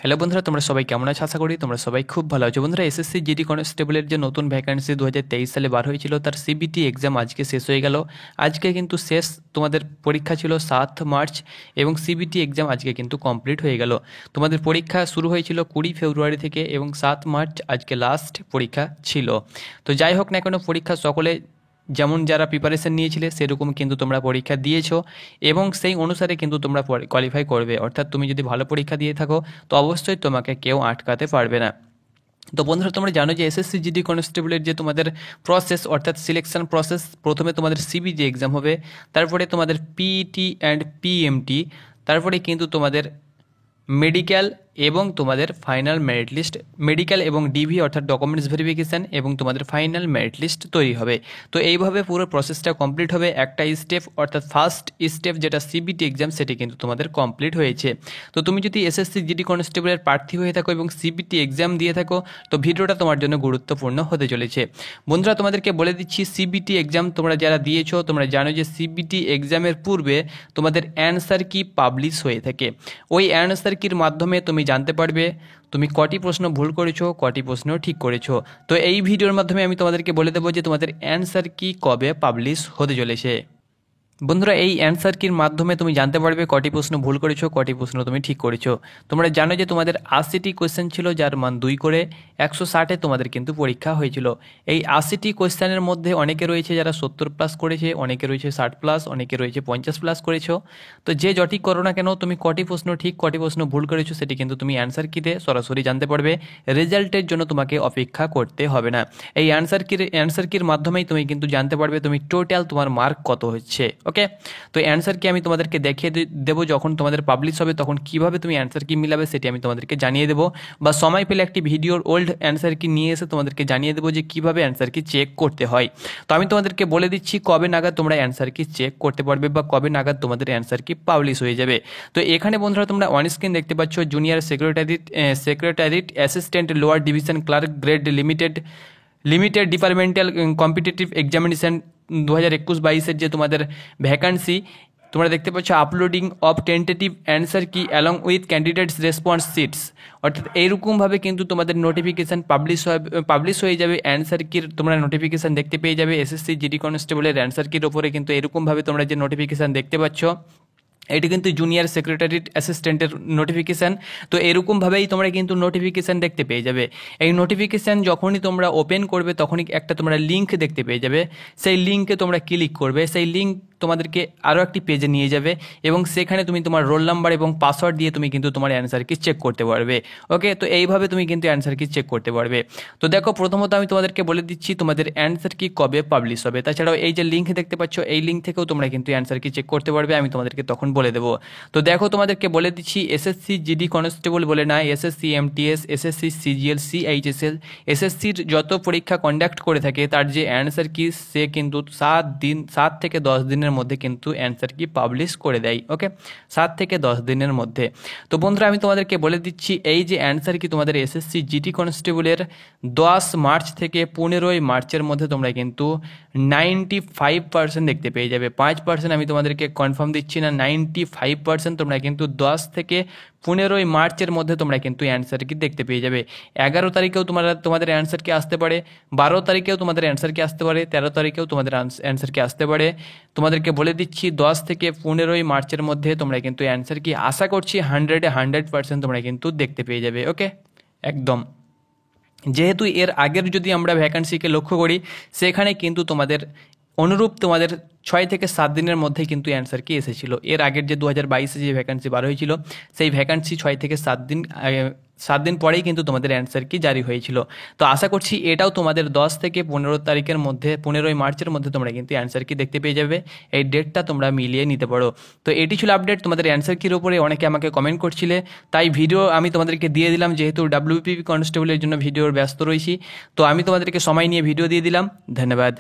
Hello বন্ধুরা, তোমরা সবাই কেমন আছো? আশা করি তোমরা সবাই খুব ভালো আছো। বন্ধুরা, এসএসসি জিডি কনস্টেবলের যে নতুন ভ্যাকান্সি 2023 সালে বার হয়েছিল, তার সিবিটি এক্সাম আজকে শেষ হয়ে গেল। আজকে কিন্তু শেষ তোমাদের পরীক্ষা ছিল 7 মার্চ এবং সিবিটি এক্সাম আজকে কিন্তু কমপ্লিট হয়ে গেল। তোমাদের পরীক্ষা শুরু হয়েছিল 20 ফেব্রুয়ারি থেকে এবং 7 মার্চ আজকে লাস্ট পরীক্ষা ছিল। তো যাই হোক না কেন, পরীক্ষা সকলে যেমন যারা প্রিপারেশন নিয়েছিলে সেরকম কিন্তু তোমরা পরীক্ষা দিয়েছো এবং সেই অনুসারে কিন্তু তোমরা কোয়ালিফাই করবে। অর্থাৎ তুমি যদি ভালো পরীক্ষা দিয়ে থাকো তো অবশ্যই তোমাকে কেউ আটকাতে পারবে না। তো বন্ধুরা, তোমরা জানো যে এসএসসি জিডি কনস্টেবলের যে তোমাদের প্রসেস অর্থাৎ সিলেকশন প্রসেস, প্রথমে তোমাদের সিবিজি এক্সাম হবে, তারপরে তোমাদের পিইটি অ্যান্ড পিএমটি, তারপরে কিন্তু তোমাদের মেডিকেল এবং তোমাদের ফাইনাল মেরিট লিস্ট, মেডিকেল এবং ডিভি অর্থাৎ ডকুমেন্টস ভেরিফিকেশান এবং তোমাদের ফাইনাল মেরিট লিস্ট তৈরি হবে। তো এইভাবে পুরো প্রসেসটা কমপ্লিট হবে। একটা স্টেপ অর্থাৎ ফার্স্ট স্টেপ যেটা সিবিটি এক্সাম, সেটি কিন্তু তোমাদের কমপ্লিট হয়েছে। তো তুমি যদি এসএসসি জিডি কনস্টেবলের প্রার্থী হয়ে থাকো এবং সিবিটি এক্সাম দিয়ে থাকো তো ভিডিওটা তোমার জন্য গুরুত্বপূর্ণ হতে চলেছে। বন্ধুরা, তোমাদেরকে বলে দিচ্ছি, সিবিটি এক্সাম তোমরা যারা দিয়েছো তোমরা জানো যে সিবিটি এক্সামের পূর্বে তোমাদের অ্যান্সার কি পাবলিশ হয়ে থাকে। ওই অ্যান্সার কির মাধ্যমে তুমি জানতে পারবে তুমি কটি প্রশ্ন ভুল করেছো, কটি প্রশ্ন ঠিক করেছো। তো এই ভিডিওর মাধ্যমে আমি তোমাদেরকে বলে দেবো যে তোমাদের অ্যান্সার কি কবে পাবলিশ হতে চলেছে। বন্ধুরা, এই অ্যান্সার কির মাধ্যমে তুমি জানতে পারবে কটি প্রশ্ন ভুল করেছো, কটি প্রশ্ন তুমি ঠিক করেছো। তোমরা জানো যে তোমাদের 80টি কোয়েশ্চেন ছিল, যার মান 2 করে 160-এ তোমাদের কিন্তু পরীক্ষা হয়েছিল। এই 80টি কোয়েশ্চেনের মধ্যে অনেকে রয়েছে যারা 70+ করেছে, অনেকে রয়েছে 60+, অনেকে রয়েছে 50+ করেছো। তো যে যটি করো না কেন, তুমি কটি প্রশ্ন ঠিক কটি প্রশ্ন ভুল করেছো সেটি কিন্তু তুমি অ্যান্সার কিতে সরাসরি জানতে পারবে। রেজাল্টের জন্য তোমাকে অপেক্ষা করতে হবে না। এই অ্যান্সার কির মাধ্যমেই তুমি কিন্তু জানতে পারবে তুমি টোটাল তোমার মার্ক কত হচ্ছে। ওকে, তো অ্যান্সার কি আমি তোমাদেরকে দেখিয়ে দেবো যখন তোমাদের পাবলিশ হবে, তখন কিভাবে তুমি অ্যান্সার কি মিলাবে সেটি আমি তোমাদেরকে জানিয়ে দেবো, বা সময় পেলে একটি ভিডিওর ওল্ড অ্যান্সার কি নিয়ে এসে তোমাদেরকে জানিয়ে দেবো যে কিভাবে অ্যান্সার কি চেক করতে হয়। তো আমি তোমাদেরকে বলে দিচ্ছি কবে নাগাদ তোমরা অ্যান্সার কি চেক করতে পারবে বা কবে নাগাদ তোমাদের অ্যান্সার কি পাবলিশ হয়ে যাবে। তো এখানে বন্ধুরা তোমরা অন স্ক্রিন দেখতে পাচ্ছ junior secretariat assistant lower division clerk grade limited departmental competitive examination 2021-22 যে তোমাদের ভ্যাকান্সি তোমরা দেখতে পাচ্ছ, uploading of tentative answer key along with candidates response sheets. অর্থাৎ এইরকমভাবে কিন্তু তোমাদের নোটিফিকেশান পাবলিশ হয়ে যাবে। অ্যান্সার কির তোমরা নোটিফিকেশান দেখতে পেয়ে যাবে। এসএসসি জিডি কনস্টেবলের অ্যান্সার কির ওপরে কিন্তু এরকমভাবে তোমরা যে নোটিফিকেশান দেখতে পাচ্ছ, এটি কিন্তু জুনিয়র সেক্রেটারিট অ্যাসিস্ট্যান্টের নোটিফিকেশান। তো এরকমভাবেই তোমরা কিন্তু নোটিফিকেশান দেখতে পেয়ে যাবে। এই নোটিফিকেশান যখনই তোমরা ওপেন করবে তখনই একটা তোমরা লিঙ্ক দেখতে পেয়ে যাবে। সেই লিঙ্কে তোমরা ক্লিক করবে, সেই লিঙ্ক তোমাদেরকে আরও একটি পেজে নিয়ে যাবে এবং সেখানে তুমি তোমার রোল নাম্বার এবং পাসওয়ার্ড দিয়ে তুমি কিন্তু তোমার অ্যান্সার কি চেক করতে পারবে। ওকে, তো এইভাবে তুমি কিন্তু অ্যান্সার কি চেক করতে পারবে। তো দেখো, প্রথমত আমি তোমাদেরকে বলে দিচ্ছি তোমাদের অ্যান্সার কি কবে পাবলিশ হবে। তাছাড়াও এই যে লিঙ্ক দেখতে পাচ্ছ, এই লিঙ্ক থেকেও তোমরা কিন্তু অ্যান্সার কি চেক করতে পারবে, আমি তোমাদেরকে তখন বলে দেবো। তো দেখো, তোমাদেরকে বলে দিচ্ছি এসএসসি জিডি কনস্টেবল বলে না, SSC MTS, SSC CGL, CHSL, এসএসসির যত পরীক্ষা কন্ডাক্ট করে থাকে তার যে অ্যান্সার কি সে কিন্তু 7 থেকে 10 দিনের মধ্যে কিন্তু অ্যান্সার কি পাবলিশ করে দেয়। ওকে, 7 থেকে 10 দিনের মধ্যে। তো বন্ধুরা, আমি তোমাদেরকে বলে দিচ্ছি এই যে অ্যান্সার কি তোমাদের এসএসসি জিডি কনস্টেবলের 10 মার্চ থেকে 15 মার্চের মধ্যে তোমরা কিন্তু 95% দেখতে পেয়ে যাবে। 5% আমি তোমাদেরকে কনফার্ম দিচ্ছি না, 95% তোমরা কিন্তু 10 থেকে 15 মার্চের মধ্যে তোমরা কিন্তু অ্যান্সার কি দেখতে পেয়ে যাবে। 11 তারিখেও তোমাদের অ্যান্সার কি আসতে পারে, 12 তারিখেও তোমাদের অ্যান্সার কি আসতে পারে, 13 তারিখেও তোমাদের অ্যান্সার কি আসতে পারে। তোমাদেরকে বলে দিচ্ছি 10 থেকে 15 মার্চের মধ্যে তোমরা কিন্তু অ্যান্সার কি আশা করছি 100% তোমরা কিন্তু দেখতে পেয়ে যাবে। ওকে, একদম। যেহেতু এর আগের যদি আমরা ভ্যাকান্সিকে লক্ষ্য করি, সেখানে কিন্তু তোমাদের অনুরূপ তোমাদের 6 থেকে 7 দিনের মধ্যে কিন্তু অ্যান্সার কি এসেছিল। এর আগের যে 2022-এ যে ভ্যাকান্সি বার হয়েছিল, সেই ভ্যাকান্সি 6 থেকে 7 দিন পরেই কিন্তু তোমাদের অ্যান্সার কি জারি হয়েছিল। তো আশা করছি এটাও তোমাদের 10 থেকে 15 তারিখের মধ্যে, 15 মার্চের মধ্যে তোমরা কিন্তু অ্যান্সার কি দেখতে পেয়ে যাবে। এই ডেটটা তোমরা মিলিয়ে নিতে পারো। তো এটি ছিল আপডেট তোমাদের অ্যান্সার কির উপরে। অনেকে আমাকে কমেন্ট করছিলে, তাই ভিডিও আমি তোমাদেরকে দিয়ে দিলাম। যেহেতু ডাব্লিউপিপি কনস্টেবলের জন্য ভিডিওর ব্যস্ত রয়েছি, তো আমি তোমাদেরকে সময় নিয়ে ভিডিও দিয়ে দিলাম। ধন্যবাদ।